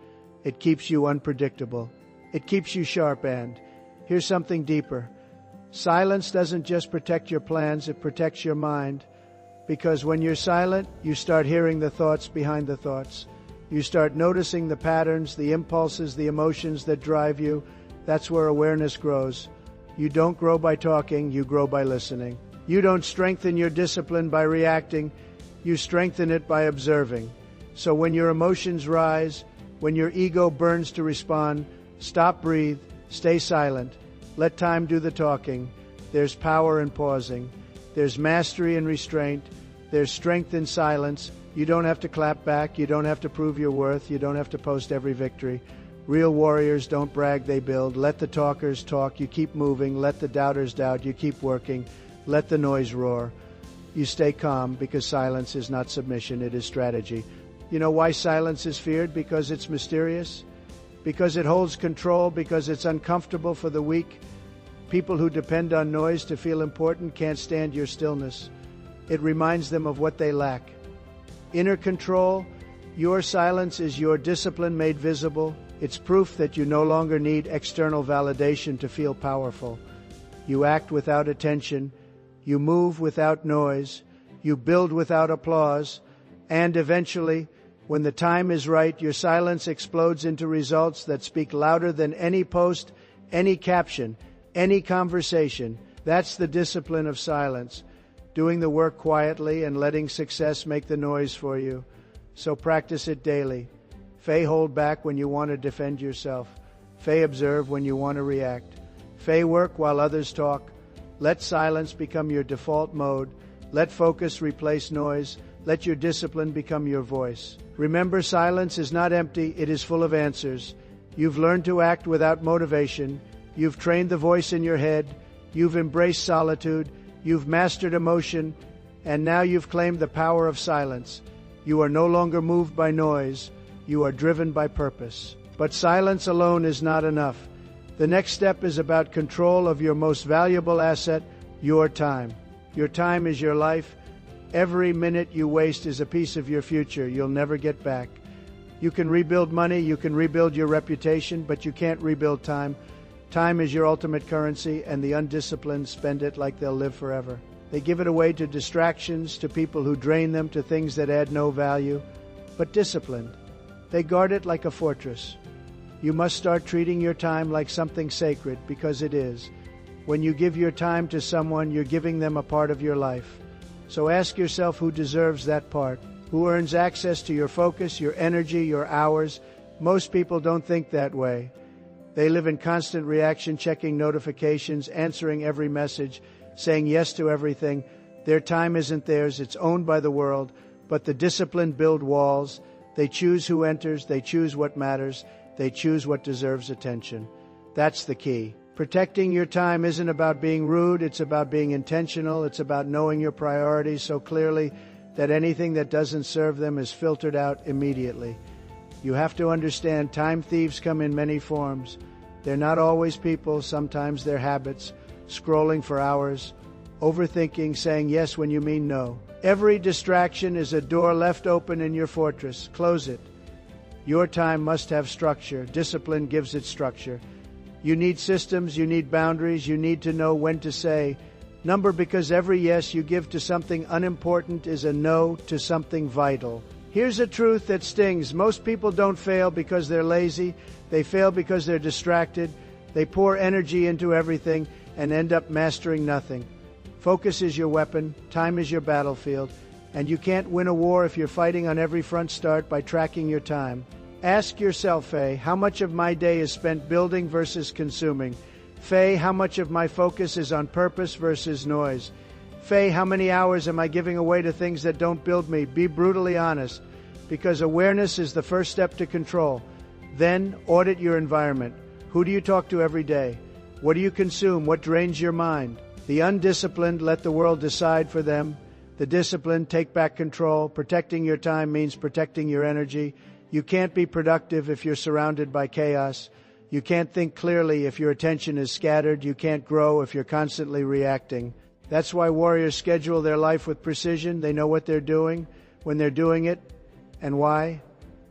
It keeps you unpredictable. It keeps you sharp, and here's something deeper. Silence doesn't just protect your plans, it protects your mind. Because when you're silent, you start hearing the thoughts behind the thoughts. You start noticing the patterns, the impulses, the emotions that drive you. That's where awareness grows. You don't grow by talking, you grow by listening. You don't strengthen your discipline by reacting, you strengthen it by observing. So when your emotions rise, when your ego burns to respond, stop, breathe, stay silent. Let time do the talking. There's power in pausing. There's mastery in restraint. There's strength in silence. You don't have to clap back. You don't have to prove your worth. You don't have to post every victory. Real warriors don't brag, they build. Let the talkers talk. You keep moving. Let the doubters doubt. You keep working. Let the noise roar. You stay calm because silence is not submission, it is strategy. You know why silence is feared? Because it's mysterious. Because it holds control. Because it's uncomfortable for the weak. People who depend on noise to feel important can't stand your stillness. It reminds them of what they lack. Inner control. Your silence is your discipline made visible. It's proof that you no longer need external validation to feel powerful. You act without attention. You move without noise. You build without applause. And eventually, when the time is right, your silence explodes into results that speak louder than any post, any caption, any conversation. That's the discipline of silence. Doing the work quietly and letting success make the noise for you. So practice it daily. Hold back when you want to defend yourself. Observe when you want to react. Work while others talk. Let silence become your default mode. Let focus replace noise. Let your discipline become your voice. Remember, silence is not empty, it is full of answers. You've learned to act without motivation. You've trained the voice in your head. You've embraced solitude. You've mastered emotion. And now you've claimed the power of silence. You are no longer moved by noise. You are driven by purpose. But silence alone is not enough. The next step is about control of your most valuable asset, your time. Your time is your life. Every minute you waste is a piece of your future you'll never get back. You can rebuild money, you can rebuild your reputation, but you can't rebuild time. Time is your ultimate currency, and the undisciplined spend it like they'll live forever. They give it away to distractions, to people who drain them, to things that add no value. But disciplined, they guard it like a fortress. You must start treating your time like something sacred, because it is. When you give your time to someone, you're giving them a part of your life. So ask yourself who deserves that part, who earns access to your focus, your energy, your hours. Most people don't think that way. They live in constant reaction, checking notifications, answering every message, saying yes to everything. Their time isn't theirs, it's owned by the world. But the disciplined build walls. They choose who enters, they choose what matters, they choose what deserves attention. That's the key. Protecting your time isn't about being rude, it's about being intentional, it's about knowing your priorities so clearly that anything that doesn't serve them is filtered out immediately. You have to understand time thieves come in many forms. They're not always people, sometimes they're habits, scrolling for hours, overthinking, saying yes when you mean no. Every distraction is a door left open in your fortress. Close it. Your time must have structure. Discipline gives it structure. You need systems, you need boundaries, you need to know when to say number, because every yes you give to something unimportant is a no to something vital. Here's a truth that stings. Most people don't fail because they're lazy. They fail because they're distracted. They pour energy into everything and end up mastering nothing. Focus is your weapon. Time is your battlefield. And you can't win a war if you're fighting on every front. Start by tracking your time. Ask yourself, how much of my day is spent building versus consuming? How much of my focus is on purpose versus noise? How many hours am I giving away to things that don't build me? Be brutally honest, because awareness is the first step to control. Then audit your environment. Who do you talk to every day? What do you consume? What drains your mind? The undisciplined let the world decide for them. The disciplined take back control. Protecting your time means protecting your energy. You can't be productive if you're surrounded by chaos. You can't think clearly if your attention is scattered. You can't grow if you're constantly reacting. That's why warriors schedule their life with precision. They know what they're doing, when they're doing it, and why.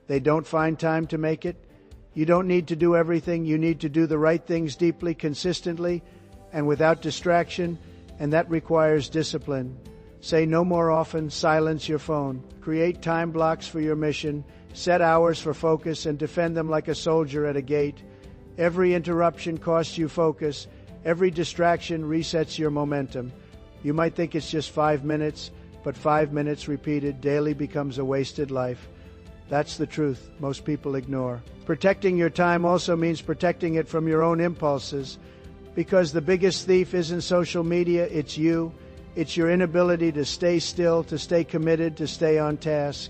They don't find time to make it. You don't need to do everything. You need to do the right things deeply, consistently, and without distraction, and that requires discipline. Say no more often, silence your phone. Create time blocks for your mission, set hours for focus, and defend them like a soldier at a gate. Every interruption costs you focus. Every distraction resets your momentum. You might think it's just 5 minutes, but 5 minutes repeated daily becomes a wasted life. That's the truth most people ignore. Protecting your time also means protecting it from your own impulses, because the biggest thief isn't social media, it's you. It's your inability to stay still, to stay committed, to stay on task.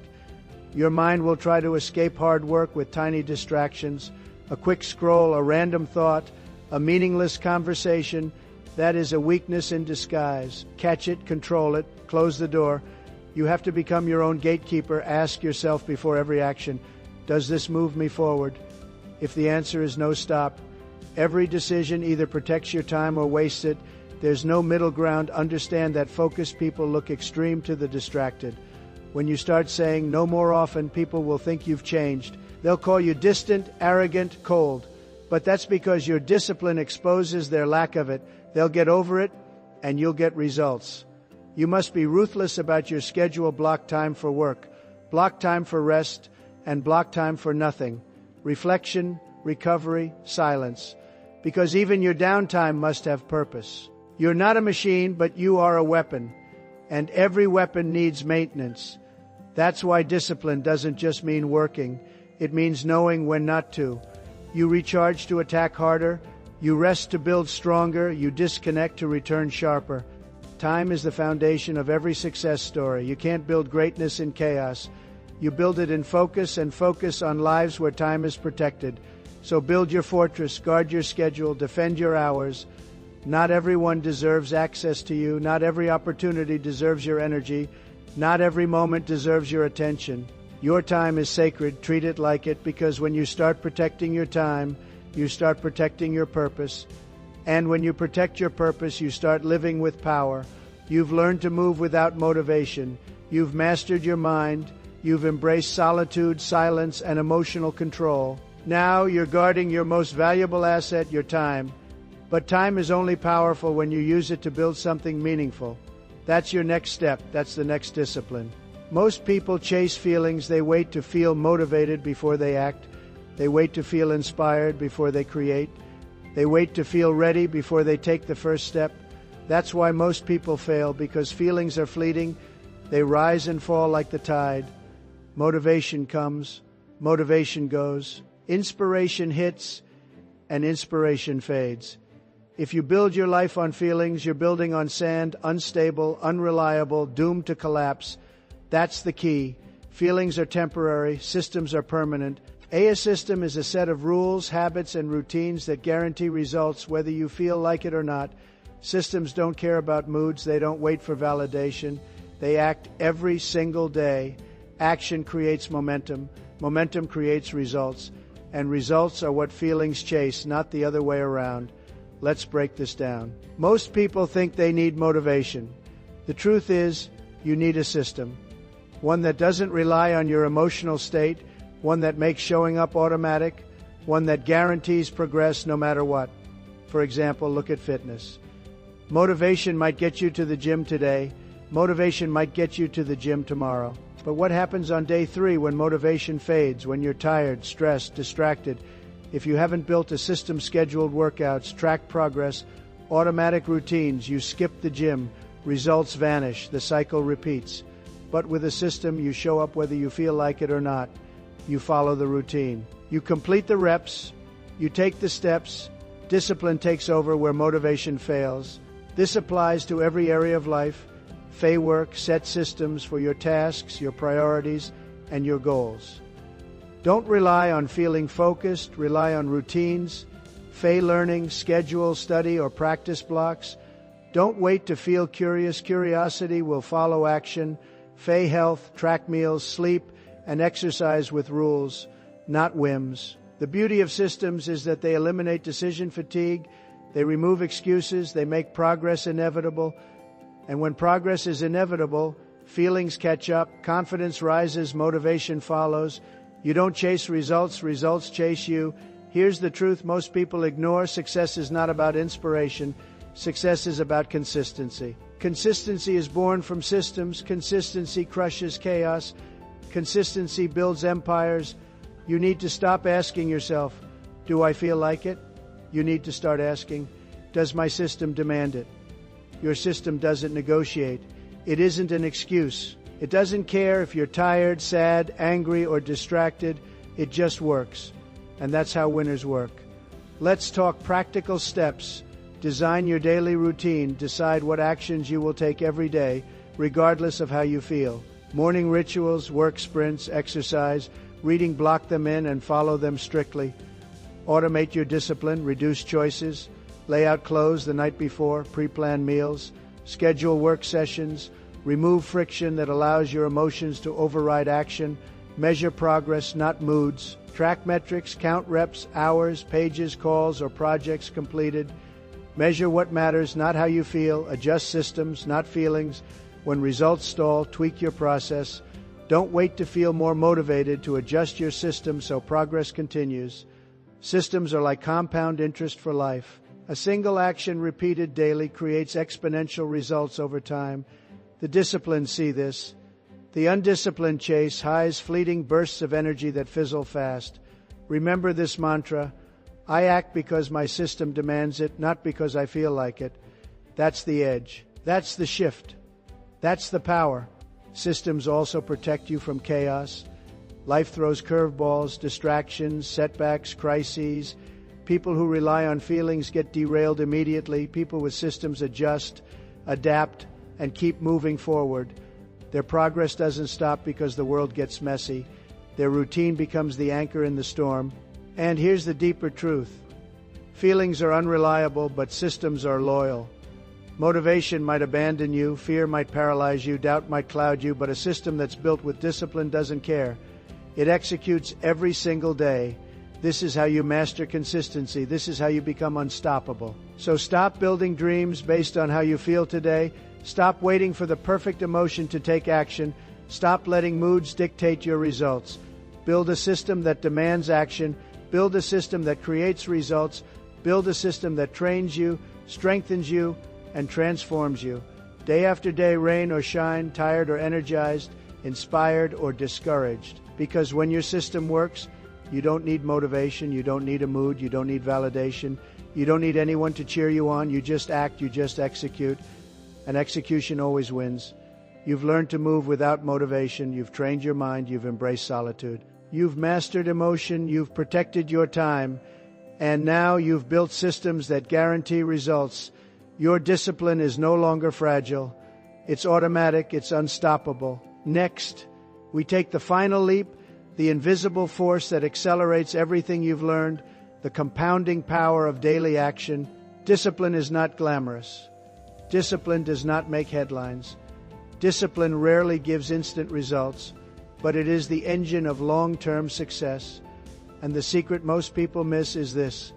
Your mind will try to escape hard work with tiny distractions, a quick scroll, a random thought, a meaningless conversation. That is a weakness in disguise. Catch it, control it, close the door. You have to become your own gatekeeper. Ask yourself before every action, does this move me forward? If the answer is no, stop. Every decision either protects your time or wastes it. There's no middle ground. Understand that focused people look extreme to the distracted. When you start saying no more often, people will think you've changed. They'll call you distant, arrogant, cold. But that's because your discipline exposes their lack of it. They'll get over it, and you'll get results. You must be ruthless about your schedule. Block time for work, block time for rest, and block time for nothing. Reflection, recovery, silence. Because even your downtime must have purpose. You're not a machine, but you are a weapon. And every weapon needs maintenance. That's why discipline doesn't just mean working. It means knowing when not to. You recharge to attack harder. You rest to build stronger. You disconnect to return sharper. Time is the foundation of every success story. You can't build greatness in chaos. You build it in focus, and focus on lives where time is protected. So build your fortress, guard your schedule, defend your hours. Not everyone deserves access to you. Not every opportunity deserves your energy. Not every moment deserves your attention. Your time is sacred. Treat it like it, because when you start protecting your time, you start protecting your purpose. And when you protect your purpose, you start living with power. You've learned to move without motivation. You've mastered your mind. You've embraced solitude, silence, and emotional control. Now you're guarding your most valuable asset, your time. But time is only powerful when you use it to build something meaningful. That's your next step. That's the next discipline. Most people chase feelings. They wait to feel motivated before they act. They wait to feel inspired before they create. They wait to feel ready before they take the first step. That's why most people fail, because feelings are fleeting. They rise and fall like the tide. Motivation comes, motivation goes. Inspiration hits, and inspiration fades. If you build your life on feelings, you're building on sand, unstable, unreliable, doomed to collapse. That's the key. Feelings are temporary, systems are permanent. A system is a set of rules, habits, and routines that guarantee results whether you feel like it or not. Systems don't care about moods. They don't wait for validation. They act every single day. Action creates momentum. Momentum creates results. And results are what feelings chase, not the other way around. Let's break this down. Most people think they need motivation. The truth is, you need a system. One that doesn't rely on your emotional state, one that makes showing up automatic, one that guarantees progress no matter what. For example, look at fitness. Motivation might get you to the gym today. Motivation might get you to the gym tomorrow. But what happens on day 3 when motivation fades, when you're tired, stressed, distracted? If you haven't built a system, scheduled workouts, tracked progress, automatic routines, you skip the gym, results vanish, the cycle repeats. But with a system, you show up whether you feel like it or not. You follow the routine. You complete the reps. You take the steps. Discipline takes over where motivation fails. This applies to every area of life. Fay work, set systems for your tasks, your priorities, and your goals. Don't rely on feeling focused. Rely on routines, Fay learning, schedule, study, or practice blocks. Don't wait to feel curious. Curiosity will follow action. Fay health, track meals, sleep, and exercise with rules, not whims. The beauty of systems is that they eliminate decision fatigue. They remove excuses. They make progress inevitable. And when progress is inevitable, feelings catch up, confidence rises, motivation follows, You don't chase results, results chase you. Here's the truth most people ignore. Success is not about inspiration. Success is about consistency. Consistency is born from systems. Consistency crushes chaos. Consistency builds empires. You need to stop asking yourself, do I feel like it? You need to start asking, does my system demand it? Your system doesn't negotiate. It isn't an excuse. It doesn't care if you're tired, sad, angry, or distracted. It just works. And that's how winners work. Let's talk practical steps. Design your daily routine. Decide what actions you will take every day, regardless of how you feel. Morning rituals, work sprints, exercise, reading, block them in and follow them strictly. Automate your discipline, reduce choices, lay out clothes the night before, pre-plan meals, schedule work sessions, remove friction that allows your emotions to override action, measure progress, not moods, track metrics, count reps, hours, pages, calls, or projects completed. Measure what matters, not how you feel, adjust systems, not feelings. When results stall, tweak your process. Don't wait to feel more motivated to adjust your system so progress continues. Systems are like compound interest for life. A single action repeated daily creates exponential results over time. The disciplined see this. The undisciplined chase highs, fleeting bursts of energy that fizzle fast. Remember this mantra: I act because my system demands it, not because I feel like it. That's the edge. That's the shift. That's the power. Systems also protect you from chaos. Life throws curveballs, distractions, setbacks, crises. People who rely on feelings get derailed immediately. People with systems adjust, adapt, and keep moving forward. Their progress doesn't stop because the world gets messy. Their routine becomes the anchor in the storm. And here's the deeper truth. Feelings are unreliable, but systems are loyal. Motivation might abandon you, fear might paralyze you, doubt might cloud you, but a system that's built with discipline doesn't care. It executes every single day. This is how you master consistency. This is how you become unstoppable. So stop building dreams based on how you feel today. Stop waiting for the perfect emotion to take action. Stop letting moods dictate your results. Build a system that demands action. Build a system that creates results. Build a system that trains you, strengthens you, and transforms you. Day after day, rain or shine, tired or energized, inspired or discouraged. Because when your system works, you don't need motivation, you don't need a mood, you don't need validation, you don't need anyone to cheer you on. You just act, you just execute, and execution always wins. You've learned to move without motivation, you've trained your mind, you've embraced solitude. You've mastered emotion, you've protected your time, and now you've built systems that guarantee results. Your discipline is no longer fragile. It's automatic, it's unstoppable. Next, we take the final leap, the invisible force that accelerates everything you've learned, the compounding power of daily action. Discipline is not glamorous. Discipline does not make headlines. Discipline rarely gives instant results, but it is the engine of long-term success. And the secret most people miss is this: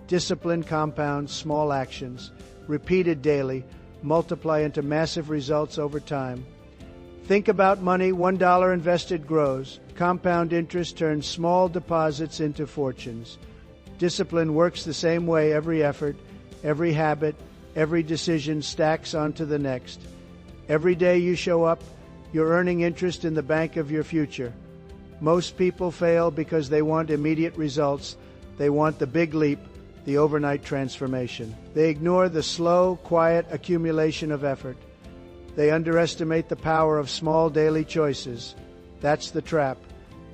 discipline compounds small actions, repeated daily, multiply into massive results over time. Think about money. $1 invested grows. Compound interest turns small deposits into fortunes. Discipline works the same way. Every effort, every habit, every decision stacks onto the next. Every day you show up, you're earning interest in the bank of your future. Most people fail because they want immediate results. They want the big leap, the overnight transformation. They ignore the slow, quiet accumulation of effort. They underestimate the power of small daily choices. That's the trap,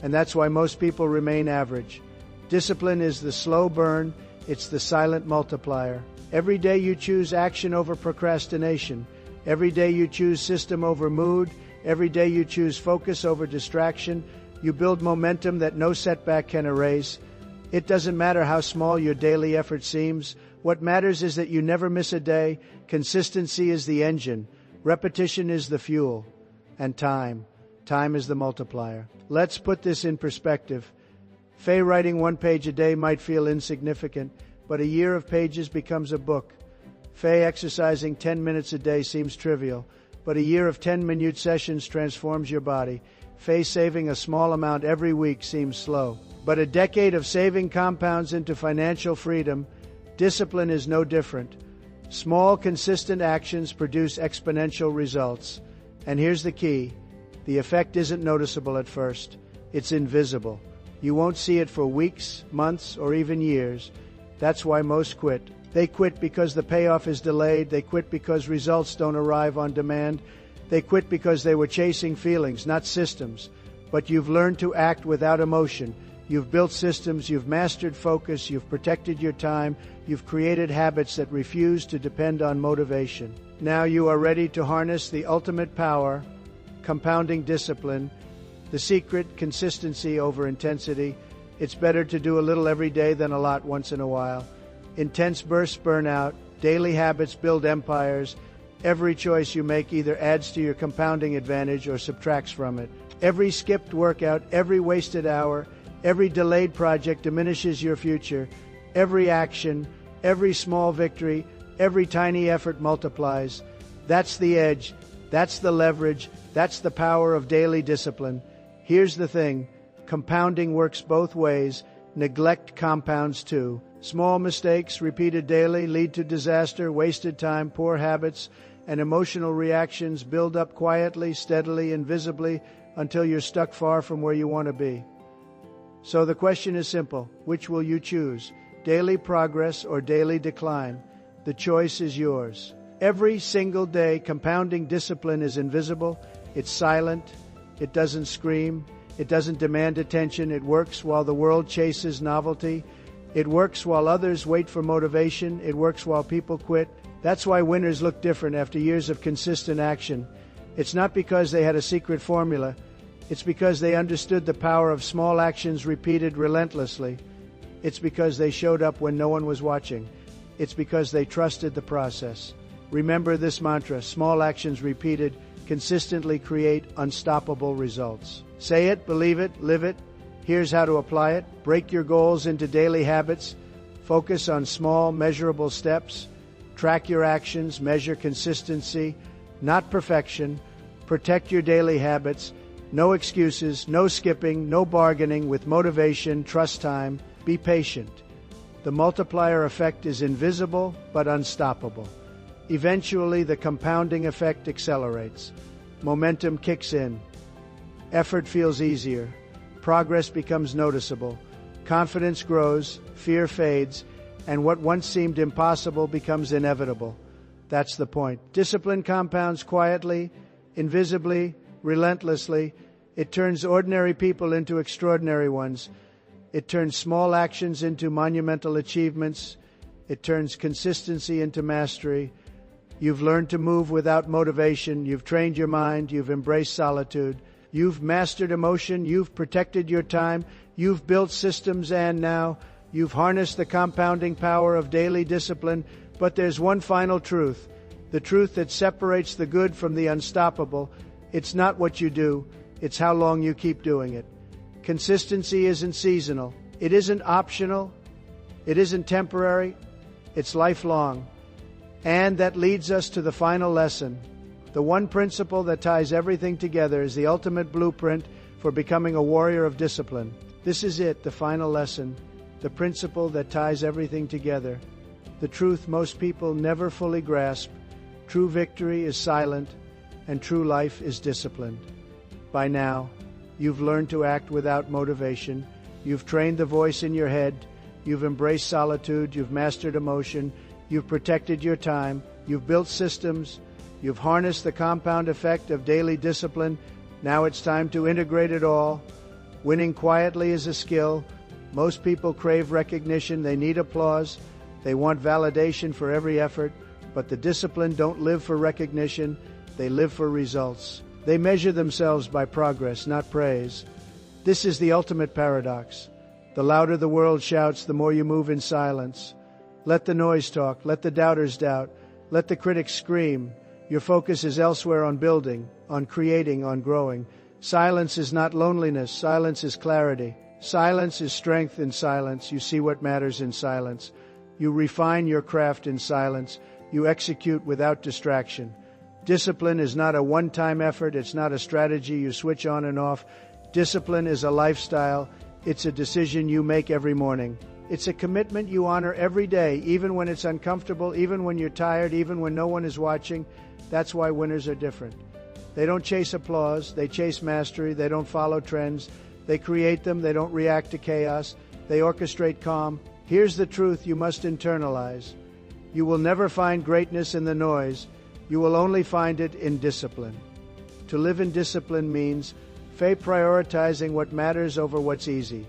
and that's why most people remain average. Discipline is the slow burn. It's the silent multiplier. Every day you choose action over procrastination. Every day you choose system over mood. Every day you choose focus over distraction. You build momentum that no setback can erase. It doesn't matter how small your daily effort seems. What matters is that you never miss a day. Consistency is the engine. Repetition is the fuel. And time is the multiplier. Let's put this in perspective. Faye writing 1 page a day might feel insignificant, but a year of pages becomes a book. Faye exercising 10 minutes a day seems trivial, but a year of 10-minute sessions transforms your body. saving a small amount every week seems slow. But a decade of saving compounds into financial freedom. Discipline is no different. Small, consistent actions produce exponential results. And here's the key. The effect isn't noticeable at first. It's invisible. You won't see it for weeks, months, or even years. That's why most quit. They quit because the payoff is delayed. They quit because results don't arrive on demand. They quit because they were chasing feelings, not systems. But you've learned to act without emotion. You've built systems, you've mastered focus, you've protected your time, you've created habits that refuse to depend on motivation. Now you are ready to harness the ultimate power, compounding discipline. The secret, consistency over intensity. It's better to do a little every day than a lot once in a while. Intense bursts burn out. Daily habits build empires. Every choice you make either adds to your compounding advantage or subtracts from it. Every skipped workout, every wasted hour, every delayed project diminishes your future. Every action, every small victory, every tiny effort multiplies. That's the edge. That's the leverage. That's the power of daily discipline. Here's the thing. Compounding works both ways. Neglect compounds too. Small mistakes repeated daily lead to disaster, wasted time, poor habits, and emotional reactions build up quietly, steadily, invisibly until you're stuck far from where you want to be. So the question is simple. Which will you choose? Daily progress or daily decline? The choice is yours. Every single day, compounding discipline is invisible. It's silent. It doesn't scream. It doesn't demand attention. It works while the world chases novelty. It works while others wait for motivation. It works while people quit. That's why winners look different after years of consistent action. It's not because they had a secret formula. It's because they understood the power of small actions repeated relentlessly. It's because they showed up when no one was watching. It's because they trusted the process. Remember this mantra: small actions repeated consistently create unstoppable results. Say it, believe it, live it. Here's how to apply it. Break your goals into daily habits. Focus on small, measurable steps. Track your actions, measure consistency, not perfection. Protect your daily habits. No excuses, no skipping, no bargaining. With motivation, trust time. Be patient. The multiplier effect is invisible but unstoppable. Eventually, the compounding effect accelerates. Momentum kicks in. Effort feels easier. Progress becomes noticeable. Confidence grows, fear fades, and what once seemed impossible becomes inevitable. That's the point. Discipline compounds quietly, invisibly, relentlessly. It turns ordinary people into extraordinary ones. It turns small actions into monumental achievements. It turns consistency into mastery. You've learned to move without motivation. You've trained your mind. You've embraced solitude. You've mastered emotion. You've protected your time. You've built systems, and now you've harnessed the compounding power of daily discipline. But there's one final truth, the truth that separates the good from the unstoppable. It's not what you do. It's how long you keep doing it. Consistency isn't seasonal. It isn't optional. It isn't temporary. It's lifelong. And that leads us to the final lesson. The one principle that ties everything together is the ultimate blueprint for becoming a warrior of discipline. This is it, the final lesson, the principle that ties everything together. The truth most people never fully grasp. True victory is silent, and true life is disciplined. By now, you've learned to act without motivation. You've trained the voice in your head. You've embraced solitude. You've mastered emotion. You've protected your time. You've built systems. You've harnessed the compound effect of daily discipline. Now it's time to integrate it all. Winning quietly is a skill. Most people crave recognition. They need applause. They want validation for every effort. But the disciplined don't live for recognition. They live for results. They measure themselves by progress, not praise. This is the ultimate paradox. The louder the world shouts, the more you move in silence. Let the noise talk. Let the doubters doubt. Let the critics scream. Your focus is elsewhere, on building, on creating, on growing. Silence is not loneliness. Silence is clarity. Silence is strength in silence. You see what matters in silence. You refine your craft in silence. You execute without distraction. Discipline is not a one-time effort. It's not a strategy you switch on and off. Discipline is a lifestyle. It's a decision you make every morning. It's a commitment you honor every day, even when it's uncomfortable, even when you're tired, even when no one is watching. That's why winners are different. They don't chase applause. They chase mastery. They don't follow trends. They create them. They don't react to chaos. They orchestrate calm. Here's the truth you must internalize. You will never find greatness in the noise. You will only find it in discipline. To live in discipline means prioritizing what matters over what's easy.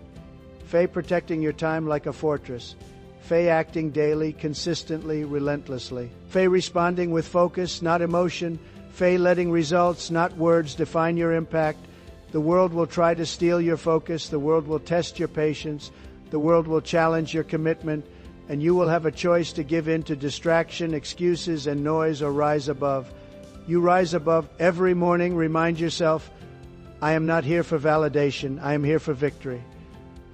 Protecting your time like a fortress. Acting daily, consistently, relentlessly. Responding with focus, not emotion. Letting results, not words, define your impact. The world will try to steal your focus. The world will test your patience. The world will challenge your commitment. And you will have a choice to give in to distraction, excuses, and noise, or rise above. You rise above every morning. Remind yourself, I am not here for validation. I am here for victory.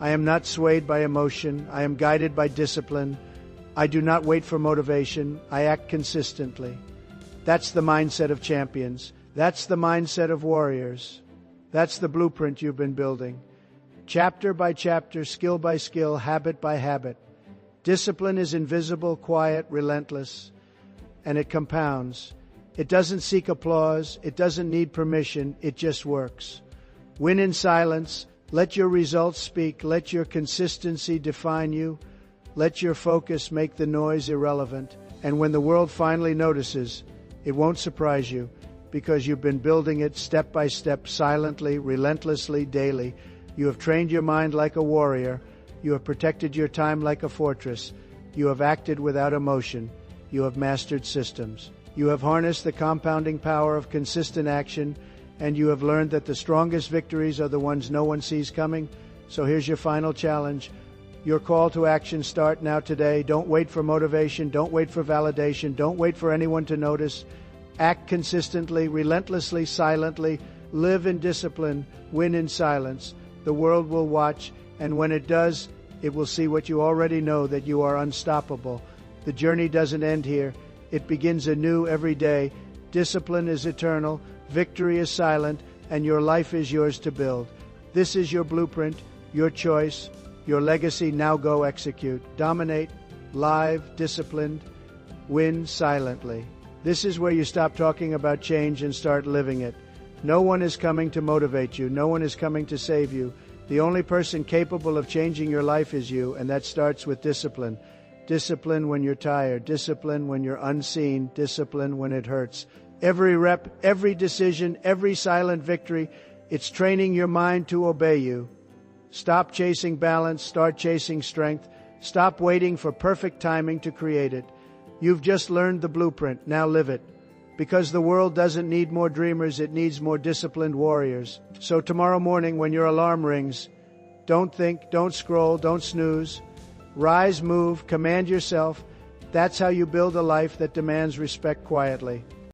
I am not swayed by emotion. I am guided by discipline. I do not wait for motivation. I act consistently. That's the mindset of champions. That's the mindset of warriors. That's the blueprint you've been building. Chapter by chapter, skill by skill, habit by habit. Discipline is invisible, quiet, relentless, and it compounds. It doesn't seek applause. It doesn't need permission. It just works. Win in silence. Let your results speak. Let your consistency define you. Let your focus make the noise irrelevant. And when the world finally notices, it won't surprise you, because you've been building it step by step, silently, relentlessly, daily. You have trained your mind like a warrior. You have protected your time like a fortress. You have acted without emotion. You have mastered systems. You have harnessed the compounding power of consistent action, and you have learned that the strongest victories are the ones no one sees coming. So here's your final challenge. Your call to action start now today. Don't wait for motivation. Don't wait for validation. Don't wait for anyone to notice. Act consistently, relentlessly, silently. Live in discipline. Win in silence. The world will watch, and when it does, it will see what you already know, that you are unstoppable. The journey doesn't end here. It begins anew every day. Discipline is eternal. Victory is silent, and your life is yours to build. This is your blueprint, your choice, your legacy. Now go execute. Dominate, live, disciplined, win silently. This is where you stop talking about change and start living it. No one is coming to motivate you. No one is coming to save you. The only person capable of changing your life is you, and that starts with discipline. Discipline when you're tired. Discipline when you're unseen. Discipline when it hurts. Every rep, every decision, every silent victory, it's training your mind to obey you. Stop chasing balance. Start chasing strength. Stop waiting for perfect timing to create it. You've just learned the blueprint. Now live it. Because the world doesn't need more dreamers, it needs more disciplined warriors. So tomorrow morning when your alarm rings, don't think, don't scroll, don't snooze. Rise, move, command yourself. That's how you build a life that demands respect quietly.